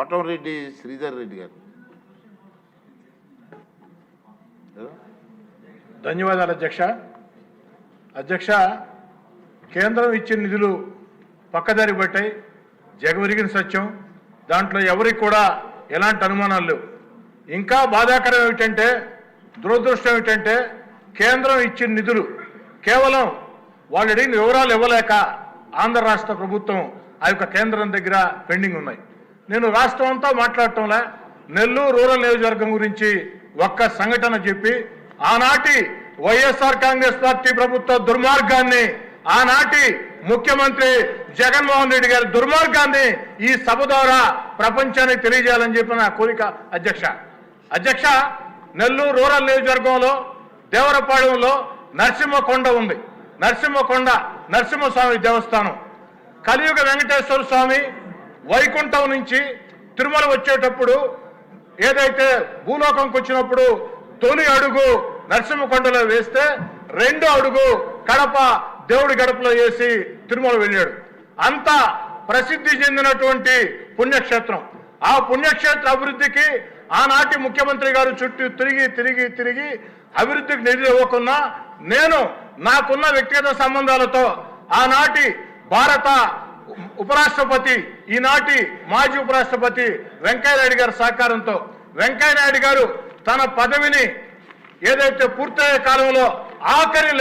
కోటంరెడ్డి శ్రీధర్ రెడ్డి గారు. ధన్యవాదాలు అధ్యక్ష. అధ్యక్ష, కేంద్రం ఇచ్చిన నిధులు పక్కదారి పట్టాయి, జగవిరిగిన సత్యం. దాంట్లో ఎవరికి కూడా ఎలాంటి అనుమానాలు లేవు. ఇంకా బాధాకరం ఏమిటంటే, దురదృష్టం ఏమిటంటే, కేంద్రం ఇచ్చిన నిధులు కేవలం వాళ్ళు అడిగిన వివరాలు ఇవ్వలేక ఆంధ్ర రాష్ట్ర ప్రభుత్వం ఆ యొక్క కేంద్రం దగ్గర పెండింగ్ ఉన్నాయి. నేను రాష్ట్రం అంతా మాట్లాడటంలా నెల్లూరు రూరల్ నియోజకవర్గం గురించి ఒక్క సంఘటన చెప్పి ఆనాటి వైఎస్ఆర్ కాంగ్రెస్ పార్టీ ప్రభుత్వ దుర్మార్గాన్ని, ఆనాటి ముఖ్యమంత్రి జగన్మోహన్ రెడ్డి గారి దుర్మార్గాన్ని ఈ సభ ద్వారా ప్రపంచానికి తెలియజేయాలని చెప్పిన నా కోరిక అధ్యక్ష. నెల్లూరు రూరల్ నియోజకవర్గంలో దేవరపాళెంలో నరసింహకొండ ఉంది. నరసింహస్వామి దేవస్థానం. కలియుగ వెంకటేశ్వర స్వామి వైకుంఠం నుంచి తిరుమల వచ్చేటప్పుడు ఏదైతే భూలోకంకి వచ్చినప్పుడు తొలి అడుగు నరసింహకొండలో వేస్తే రెండో అడుగు కడప దేవుడి గడపలో వేసి తిరుమల వెళ్ళాడు. అంత ప్రసిద్ధి చెందినటువంటి పుణ్యక్షేత్రం. ఆ పుణ్యక్షేత్ర అభివృద్ధికి ఆనాటి ముఖ్యమంత్రి గారు చుట్టూ తిరిగి అభివృద్ధికి నిధులు ఇవ్వకున్నా నేను నాకున్న వ్యక్తిగత సంబంధాలతో ఆనాటి భారత ఉపరాష్ట్రపతి, ఈనాటి మాజీ ఉపరాష్ట్రపతి వెంకయ్యనాయుడు గారి సహకారంతో వెంకయ్యనాయుడు గారు తన పదవిని ఏదైతే పూర్తయ్యే కాలంలో ఆఖరి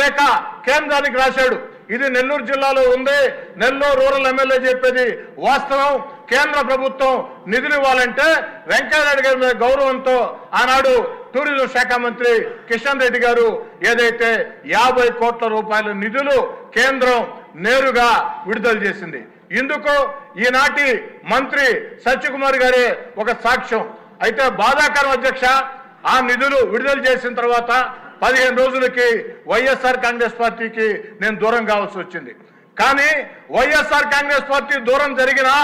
లేఖ కేంద్రానికి రాశాడు. ఇది నెల్లూరు జిల్లాలో ఉంది. నెల్లూరు రూరల్ ఎమ్మెల్యే చెప్పేది వాస్తవం. కేంద్ర ప్రభుత్వం నిధులు ఇవ్వాలంటే వెంకయ్యనాయుడు గారి మీద గౌరవంతో ఆనాడు టూరిజం శాఖ మంత్రి కిషన్ రెడ్డి గారు ఏదైతే 50 కోట్ల రూపాయల నిధులు కేంద్రం నేరుగా విడుదల చేసింది. ఇందుకు ఈనాటి మంత్రి సత్యకుమార్ గారే ఒక సాక్ష్యం. అయితే బాధాకరం అధ్యక్ష, ఆ నిధులు విడుదల చేసిన తర్వాత 15 రోజులకి వైఎస్ఆర్ కాంగ్రెస్ పార్టీకి నేను దూరం కావాల్సి వచ్చింది. కానీ వైఎస్ఆర్ కాంగ్రెస్ పార్టీ దూరం జరిగినా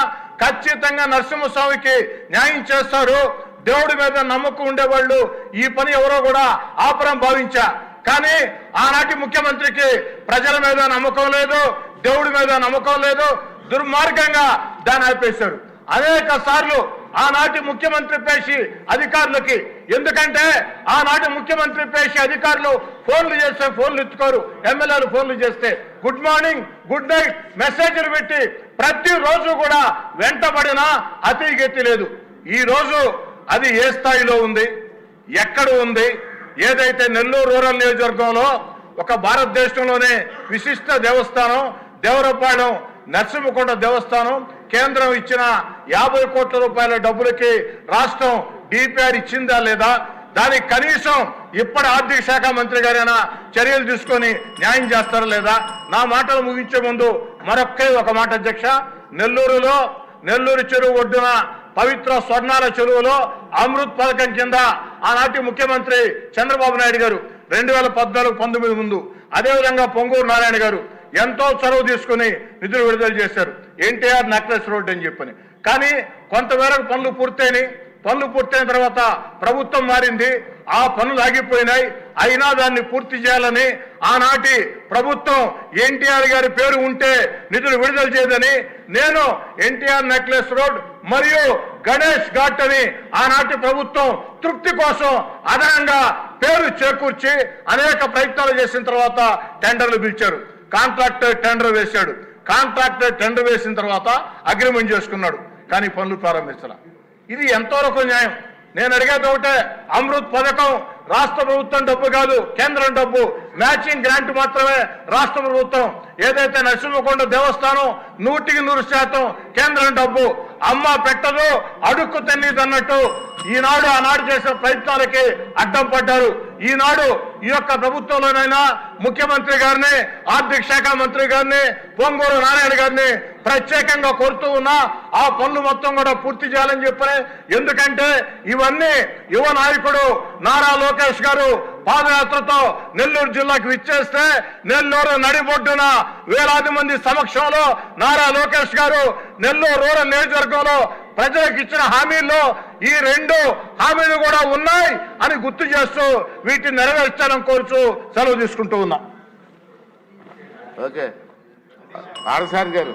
ఖచ్చితంగా నరసింహస్వామికి న్యాయం చేస్తారు. దేవుడి మీద నమ్మకం ఉండేవాళ్ళు ఈ పని ఎవరో కూడా ఆపరం భావించా. కానీ ఆనాటి ముఖ్యమంత్రికి ప్రజల మీద నమ్మకం లేదు, దేవుడి మీద నమ్మకం లేదు. దుర్మార్గంగా దాన్ని ఆపేశారు. అనేక సార్లు ఆనాటి ముఖ్యమంత్రి పేషి అధికారులకి, ఎందుకంటే ఆనాటి ముఖ్యమంత్రి పేషి అధికారులు ఫోన్లు చేస్తే ఫోన్లు ఎత్తుకోరు, ఎమ్మెల్యేలు ఫోన్లు చేస్తే గుడ్ మార్నింగ్ గుడ్ నైట్ మెసేజ్లు పెట్టి ప్రతిరోజు కూడా వెంటబడినా అతిగెత్తి లేదు. ఈరోజు అది ఏ స్థాయిలో ఉంది, ఎక్కడ ఉంది? ఏదైతే నెల్లూరు రూరల్ నియోజకవర్గంలో ఒక భారతదేశంలోనే విశిష్ట దేవస్థానం దేవరపాళెం నరసింహకొండ దేవస్థానం కేంద్రం ఇచ్చిన 50 కోట్ల రూపాయల డబ్బులకి రాష్ట్రం డిపిఆర్ ఇచ్చిందా లేదా? దానికి కనీసం ఇప్పటి ఆర్థిక శాఖ మంత్రి గారైనా చర్యలు తీసుకొని న్యాయం చేస్తారా లేదా? నా మాటలు ముగించే ముందు ఒక మాట అధ్యక్ష. నెల్లూరు చెరువు ఒడ్డున పవిత్ర స్వర్ణాల చెరువులో అమృత్ పథకం కింద ఆనాటి ముఖ్యమంత్రి చంద్రబాబు నాయుడు గారు 2014-19 ముందు, అదేవిధంగా పొంగూరు నారాయణ గారు ఎంతో చొరవ తీసుకుని నిధులు విడుదల చేశారు. ఎన్టీఆర్ నెక్లెస్ రోడ్ అని చెప్పని. కానీ కొంతమేరకు పనులు పూర్తయిన తర్వాత ప్రభుత్వం మారింది, ఆ పనులు ఆగిపోయినాయి. అయినా దాన్ని పూర్తి చేయాలని ఆనాటి ప్రభుత్వం ఎన్టీఆర్ గారి పేరు ఉంటే నిధులు విడుదల చేయదని నేను ఎన్టీఆర్ నెక్లెస్ రోడ్ మరియు గణేష్ ఘాట్ అని ఆనాటి ప్రభుత్వం తృప్తి కోసం అదనంగా పేరు చేకూర్చి అనేక ప్రయత్నాలు చేసిన తర్వాత టెండర్లు పిలిచారు. కాంట్రాక్టర్ టెండర్ వేశాడు. కాంట్రాక్టర్ టెండర్ వేసిన తర్వాత అగ్రిమెంట్ చేసుకున్నాడు. కానీ పనులు ప్రారంభించాల. ఇది ఎంతవరకు న్యాయం? నేను అడిగేది ఒకటే, అమృత్ పథకం రాష్ట్ర ప్రభుత్వం డబ్బు కాదు, కేంద్రం డబ్బు. మ్యాచింగ్ గ్రాంట్ మాత్రమే రాష్ట్ర ప్రభుత్వం. ఏదైతే నరసింహకొండ దేవస్థానం 100% కేంద్రం డబ్బు. అమ్మ పెట్టదు అడుక్కు తిన్నదన్నట్టు ఈనాడు ఆనాడు చేసిన ప్రయత్నాలకి అడ్డం పడ్డారు. ఈనాడు ఈ యొక్క ప్రభుత్వంలోనైనా ముఖ్యమంత్రి గారిని, ఆర్థిక శాఖ మంత్రి గారిని, పొంగూరు నారాయణ గారిని ప్రత్యేకంగా కోరుతూ ఉన్నా ఆ పనులు మొత్తం కూడా పూర్తి చేయాలని చెప్పని. ఎందుకంటే ఇవన్నీ యువ నాయకుడు నారా లోకేష్ గారు పాదయాత్రతో నెల్లూరు జిల్లాకు విచ్చేస్తే నెల్లూరు నడిబొడ్డున వేలాది మంది సమక్షంలో నారా లోకేష్ గారు నెల్లూరు రూరల్ నియోజకవర్గంలో ప్రజలకు ఇచ్చిన హామీల్లో ఈ 2 హామీలు కూడా ఉన్నాయి అని గుర్తు చేస్తూ వీటిని నెరవేర్చాలని కోరుతూ సెలవు తీసుకుంటూ ఉన్నా. ఓకే, ఆడసారి గారు.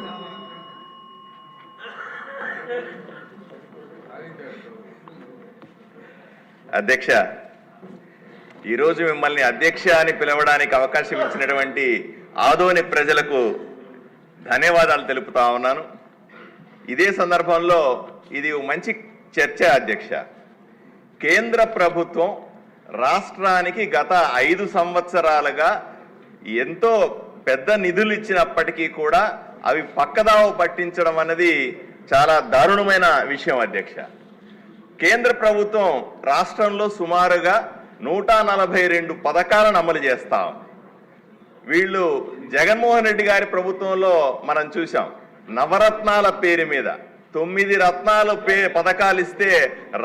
అధ్యక్ష, ఈరోజు మిమ్మల్ని అధ్యక్ష అని పిలవడానికి అవకాశం ఇచ్చినటువంటి ఆదోని ప్రజలకు ధన్యవాదాలు తెలుపుతా ఉన్నాను. ఇదే సందర్భంలో ఇది మంచి చర్చ అధ్యక్ష. కేంద్ర ప్రభుత్వం రాష్ట్రానికి గత 5 సంవత్సరాలుగా ఎంతో పెద్ద నిధులు ఇచ్చినప్పటికీ కూడా అవి పక్కదావ పట్టించడం అన్నది చాలా దారుణమైన విషయం అధ్యక్ష. కేంద్ర ప్రభుత్వం రాష్ట్రంలో సుమారుగా 142 పథకాలను అమలు చేస్తాం. వీళ్ళు జగన్మోహన్ రెడ్డి గారి ప్రభుత్వంలో మనం చూసాం, నవరత్నాల పేరు మీద 9 రత్నాలు పథకాలు ఇస్తే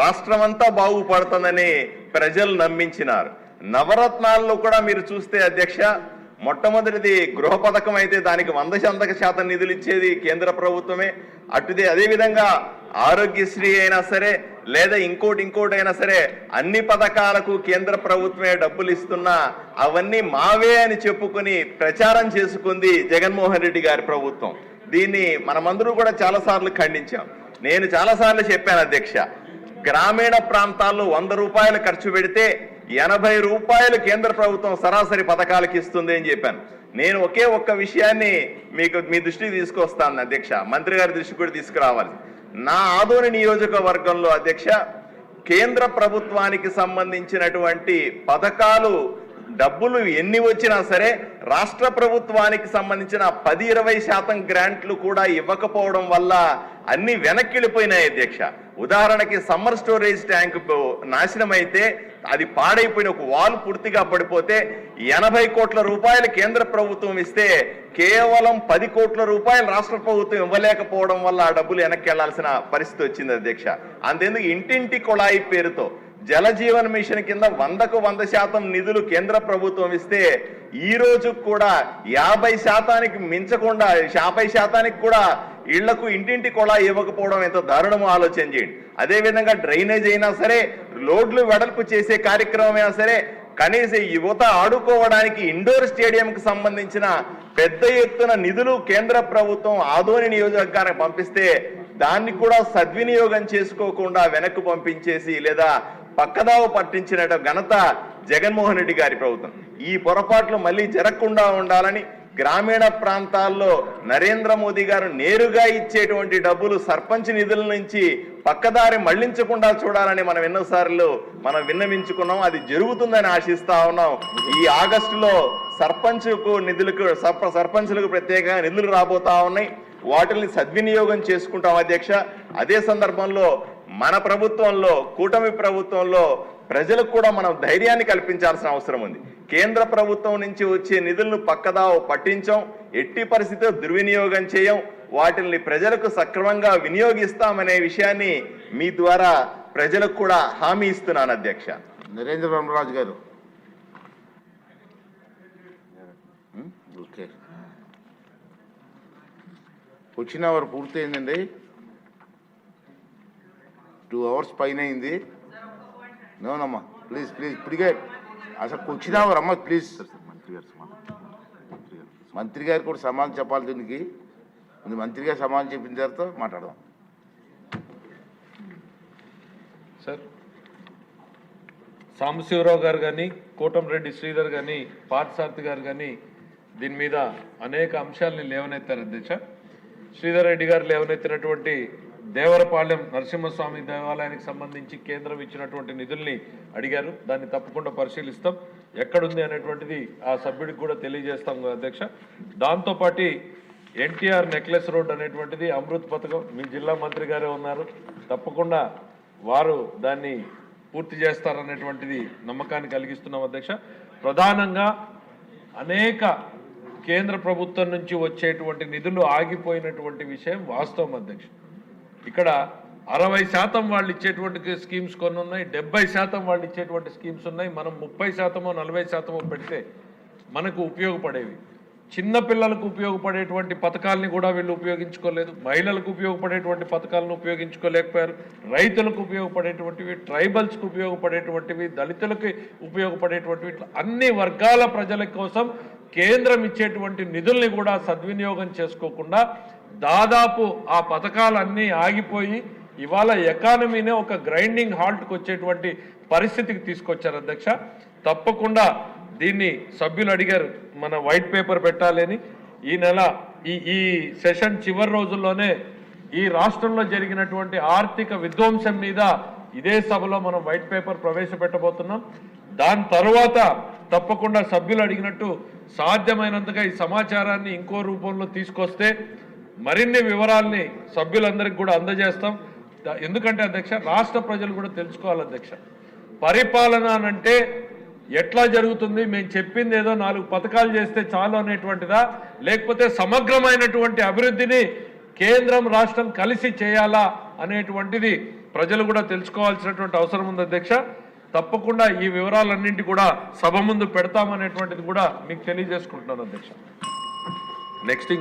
రాష్ట్రమంతా బాగుపడుతుందని ప్రజలు నమ్మించినారు. నవరత్నాల్లో కూడా మీరు చూస్తే అధ్యక్ష, మొట్టమొదటిది గృహ పథకం అయితే దానికి 100% నిధులు ఇచ్చేది కేంద్ర ప్రభుత్వమే. అదేవిధంగా ఆరోగ్యశ్రీ అయినా సరే లేదా ఇంకోటి అయినా సరే అన్ని పథకాలకు కేంద్ర ప్రభుత్వమే డబ్బులు ఇస్తున్నా అవన్నీ మావే అని చెప్పుకొని ప్రచారం చేసుకుంది జగన్మోహన్ రెడ్డి గారి ప్రభుత్వం. దీన్ని మనమందరూ కూడా చాలాసార్లు ఖండించాం. నేను చాలాసార్లు చెప్పాను అధ్యక్ష, గ్రామీణ ప్రాంతాల్లో 100 రూపాయలు ఖర్చు పెడితే 80 రూపాయలు కేంద్ర ప్రభుత్వం సరాసరి పథకాలకు ఇస్తుంది అని చెప్పాను. నేను ఒక్క విషయాన్ని మీ దృష్టికి తీసుకొస్తాను అధ్యక్ష, మంత్రి గారి దృష్టికి కూడా తీసుకురావాలి. నా ఆదోని నియోజకవర్గంలో అధ్యక్ష, కేంద్ర ప్రభుత్వానికి సంబంధించినటువంటి పథకాలు డబ్బులు ఎన్ని వచ్చినా సరే రాష్ట్ర ప్రభుత్వానికి సంబంధించిన 10-20% గ్రాంట్లు కూడా ఇవ్వకపోవడం వల్ల అన్ని వెనక్కి వెళ్ళిపోయినాయి అధ్యక్ష. ఉదాహరణకి సమ్మర్ స్టోరేజ్ ట్యాంక్ నాశనం అయితే అది పాడైపోయిన ఒక వాల్ పూర్తిగా పడిపోతే 80 కోట్ల రూపాయలు కేంద్ర ప్రభుత్వం ఇస్తే కేవలం 10 కోట్ల రూపాయలు రాష్ట్ర ప్రభుత్వం ఇవ్వలేకపోవడం వల్ల ఆ డబ్బులు వెనక్కి వెళ్లాల్సిన పరిస్థితి వచ్చింది అధ్యక్ష. అంతేందుకు ఇంటింటి కొళాయి పేరుతో జల జీవన్ మిషన్ కింద 100కు 100% నిధులు కేంద్ర ప్రభుత్వం ఇస్తే ఈ రోజు కూడా 50% మించకుండా 50% కూడా ఇళ్లకు ఇంటింటి కొళాయి ఇవ్వకపోవడం ఎంత దారుణమో ఆలోచన చేయండి. అదేవిధంగా డ్రైనేజ్ అయినా సరే, రోడ్లు వెడల్పు చేసే కార్యక్రమం అయినా సరే, కనీసం యువత ఆడుకోవడానికి ఇండోర్ స్టేడియంకి సంబంధించిన పెద్ద ఎత్తున నిధులు కేంద్ర ప్రభుత్వం ఆదోని నియోజకవర్గానికి పంపిస్తే దాన్ని కూడా సద్వినియోగం చేసుకోకుండా వెనక్కు పంపించేసి లేదా పక్కదావ పట్టించిన ఘనత జగన్మోహన్ రెడ్డి గారి ప్రభుత్వం. ఈ పొరపాట్లు మళ్ళీ జరగకుండా ఉండాలని గ్రామీణ ప్రాంతాల్లో నరేంద్ర మోదీ గారు నేరుగా ఇచ్చేటువంటి డబ్బులు సర్పంచ్ నిధుల నుంచి పక్కదారి మళ్లించకుండా చూడాలని మనం ఎన్నోసార్లు విన్నవించుకున్నాం. అది జరుగుతుందని ఆశిస్తా ఉన్నాం. ఈ ఆగస్టులో సర్పంచులకు ప్రత్యేకంగా నిధులు రాబోతా ఉన్నాయి. వాటిని సద్వినియోగం చేసుకుంటాం అధ్యక్ష. అదే సందర్భంలో మన ప్రభుత్వంలో, కూటమి ప్రభుత్వంలో ప్రజలకు కూడా మనం ధైర్యాన్ని కల్పించాల్సిన అవసరం ఉంది. కేంద్ర ప్రభుత్వం నుంచి వచ్చే నిధులను పక్కదావ పట్టించాం, ఎట్టి పరిస్థితిలో దుర్వినియోగం చేయం, వాటిని ప్రజలకు సక్రమంగా వినియోగిస్తామనే విషయాన్ని మీ ద్వారా ప్రజలకు కూడా హామీ ఇస్తున్నాను అధ్యక్ష. నరేంద్ర బ్రహ్మరాజు గారు. ఓకే, వచ్చిన అవర్ పూర్తయిందండి. 2 అవర్స్ పైన అయింది. నోనమ్మా, ప్లీజ్ ఇప్పటికే అసలు వచ్చిన అవర్ అమ్మ ప్లీజ్. మంత్రి గారు కూడా సమాధానం చెప్పాలి దీనికి. మంత్రి గారు సమాధానం చెప్పిన తర్వాత మాట్లాడదాం. సార్, సాంబశివరావు గారు కానీ, కోటంరెడ్డి శ్రీధర్ కానీ, పార్థసారథి గారు కానీ దీని మీద అనేక అంశాలని లేవనెత్తారు అధ్యక్ష. శ్రీధర్ రెడ్డి గారు లేవనెత్తినటువంటి దేవరపాలెం నరసింహస్వామి దేవాలయానికి సంబంధించి కేంద్రం ఇచ్చినటువంటి నిధుల్ని అడిగారు. దాన్ని తప్పకుండా పరిశీలిస్తాం, ఎక్కడుంది అనేటువంటిది ఆ సభ్యుడికి కూడా తెలియజేస్తాం అధ్యక్ష. దాంతోపాటు ఎన్టీఆర్ నెక్లెస్ రోడ్ అనేటువంటిది అమృత్ పథకం, మీ జిల్లా మంత్రి గారే ఉన్నారు, తప్పకుండా వారు దాన్ని పూర్తి చేస్తారనేటువంటిది నమ్మకాన్ని కలిగిస్తున్నాం అధ్యక్ష. ప్రధానంగా అనేక కేంద్ర ప్రభుత్వం నుంచి వచ్చేటువంటి నిధులు ఆగిపోయినటువంటి విషయం వాస్తవం అధ్యక్ష. ఇక్కడ 60% వాళ్ళు ఇచ్చేటువంటి స్కీమ్స్ కొన్ని ఉన్నాయి, 70% వాళ్ళు ఇచ్చేటువంటి స్కీమ్స్ ఉన్నాయి. మనం 30% 40% పెడితే మనకు ఉపయోగపడేవి. చిన్న పిల్లలకు ఉపయోగపడేటువంటి పథకాలని కూడా వీళ్ళు ఉపయోగించుకోలేదు, మహిళలకు ఉపయోగపడేటువంటి పథకాలను ఉపయోగించుకోలేకపోయారు, రైతులకు ఉపయోగపడేటువంటివి, ట్రైబల్స్కి ఉపయోగపడేటువంటివి, దళితులకి ఉపయోగపడేటువంటివి, అన్ని వర్గాల ప్రజల కోసం కేంద్రం ఇచ్చేటువంటి నిధుల్ని కూడా సద్వినియోగం చేసుకోకుండా దాదాపు ఆ పథకాలన్నీ ఆగిపోయి ఇవాళ ఎకానమీనే ఒక గ్రైండింగ్ హాల్ట్కి వచ్చేటువంటి పరిస్థితికి తీసుకొచ్చారు అధ్యక్ష. తప్పకుండా దీన్ని సభ్యులు అడిగారు మన వైట్ పేపర్ పెట్టాలని. ఈ నెల ఈ సెషన్ చివరి రోజుల్లోనే ఈ రాష్ట్రంలో జరిగినటువంటి ఆర్థిక విధ్వంసం మీద ఇదే సభలో మనం వైట్ పేపర్ ప్రవేశపెట్టబోతున్నాం. దాని తర్వాత తప్పకుండా సభ్యులు అడిగినట్టు సాధ్యమైనంతగా ఈ సమాచారాన్ని ఇంకో రూపంలో తీసుకొస్తే మరిన్ని వివరాల్ని సభ్యులందరికీ కూడా అందజేస్తాం. ఎందుకంటే అధ్యక్ష రాష్ట్ర ప్రజలు కూడా తెలుసుకోవాలి అధ్యక్ష, పరిపాలన అంటే ఎట్లా జరుగుతుంది, మేము చెప్పింది ఏదో 4 పథకాలు చేస్తే చాలు అనేటువంటిదా, లేకపోతే సమగ్రమైనటువంటి అభివృద్ధిని కేంద్రం రాష్ట్రం కలిసి చేయాలా అనేటువంటిది ప్రజలు కూడా తెలుసుకోవాల్సినటువంటి అవసరం ఉంది అధ్యక్ష. తప్పకుండా ఈ వివరాలన్నింటి కూడా సభ ముందు పెడతామనేటువంటిది కూడా మీకు తెలియజేసుకుంటున్నాను అధ్యక్ష. నెక్స్ట్